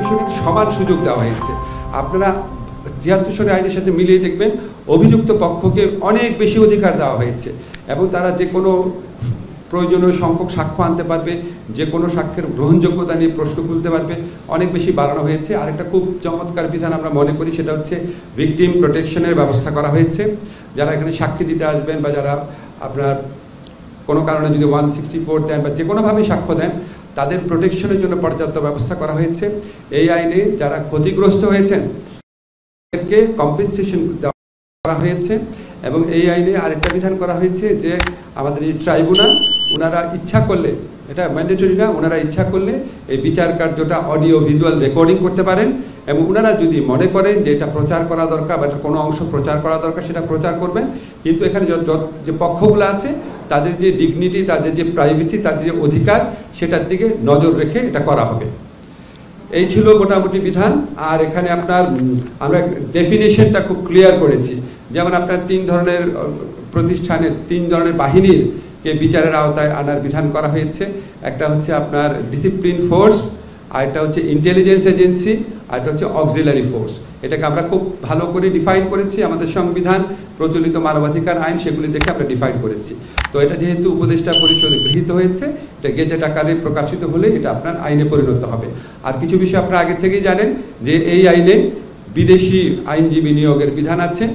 প্রসিকিউশনের সমান সুযোগ দেওয়া হয়েছে। আপনারা ৭৩ সনের আইনের সাথে মিলিয়ে দেখবেন অভিযুক্ত পক্ষকে অনেক বেশি অধিকার দেওয়া হয়েছে এবং তারা যে কোনো প্রয়োজনীয় সংখ্যক সাক্ষ্য আনতে পারবে, যে কোনো সাক্ষ্যের গ্রহণযোগ্যতা নিয়ে প্রশ্ন তুলতে পারবে, অনেক বেশি বাড়ানো হয়েছে। আরেকটা খুব চমৎকার বিধান আমরা মনে করি, সেটা হচ্ছে ভিকটিম প্রোটেকশনের ব্যবস্থা করা হয়েছে। যারা এখানে সাক্ষী দিতে আসবেন বা যারা আপনার কোনো কারণে যদি 164 দেন বা যে কোনোভাবে সাক্ষ্য দেন, তাদের প্রোটেকশনের জন্য পর্যাপ্ত ব্যবস্থা করা হয়েছে। এই আইনে যারা ক্ষতিগ্রস্ত হয়েছেন তাদেরকে কম্পেনসেশন দেওয়া করা হয়েছে এবং এই আইনে আরেকটা বিধান করা হয়েছে যে আমাদের এই ট্রাইব্যুনাল ওনারা ইচ্ছা করলে, এটা ম্যান্ডেটরি না, ওনারা ইচ্ছা করলে এই বিচার কার্যটা অডিও ভিজুয়াল রেকর্ডিং করতে পারেন এবং ওনারা যদি মনে করেন যে এটা প্রচার করা দরকার বা এটা কোনো অংশ প্রচার করা দরকার সেটা প্রচার করবেন। কিন্তু এখানে যে পক্ষগুলো আছে তাদের যে ডিগনিটি, তাদের যে প্রাইভেসি, তাদের যে অধিকার, সেটার দিকে নজর রেখে এটা করা হবে। এই ছিল মোটামুটি বিধান। আর এখানে আপনার আমরা ডেফিনেশনটা খুব ক্লিয়ার করেছি। যেমন আপনার 3 ধরনের প্রতিষ্ঠানের 3 ধরনের বাহিনীর কে বিচারের আওতায় আনার বিধান করা হয়েছে। একটা হচ্ছে আপনার ডিসিপ্লিন ফোর্স, আরেকটা হচ্ছে ইন্টেলিজেন্স এজেন্সি, আরেকটা হচ্ছে অক্সিলারি ফোর্স। এটাকে আমরা খুব ভালো করে ডিফাইন করেছি, আমাদের সংবিধান, প্রচলিত মানবাধিকার আইন, সেগুলি দেখে আমরা ডিফাইন করেছি। তো এটা যেহেতু উপদেষ্টা পরিষদে গৃহীত হয়েছে, এটা গেজেট আকারে প্রকাশিত হলে এটা আপনার আইনে পরিণত হবে। আর কিছু বিষয় আপনারা আগে থেকেই জানেন যে এই আইনে বিদেশি আইনজীবী নিয়োগের বিধান আছে।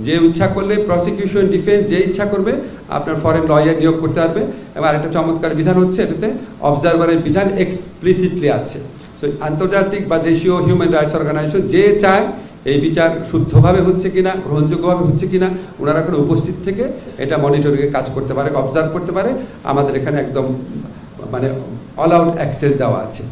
যে ইচ্ছা করলে প্রসিকিউশন, ডিফেন্স যে ইচ্ছা করবে আপনার ফরেন লয়ার নিয়োগ করতে পারবে। এবং আরেকটা চমৎকার বিধান হচ্ছে এটাতে অবজারভারের বিধান এক্সপ্লিসিটলি আছে। সো আন্তর্জাতিক বা দেশীয় হিউম্যান রাইটস অর্গানাইজেশন যে চায় এই বিচার শুদ্ধভাবে হচ্ছে কিনা, গ্রহণযোগ্যভাবে হচ্ছে কিনা, ওনারা এখানে উপস্থিত থেকে এটা মনিটরিংয়ে কাজ করতে পারে, অবজার্ভ করতে পারে। আমাদের এখানে একদম মানে অল আউট অ্যাক্সেস দেওয়া আছে।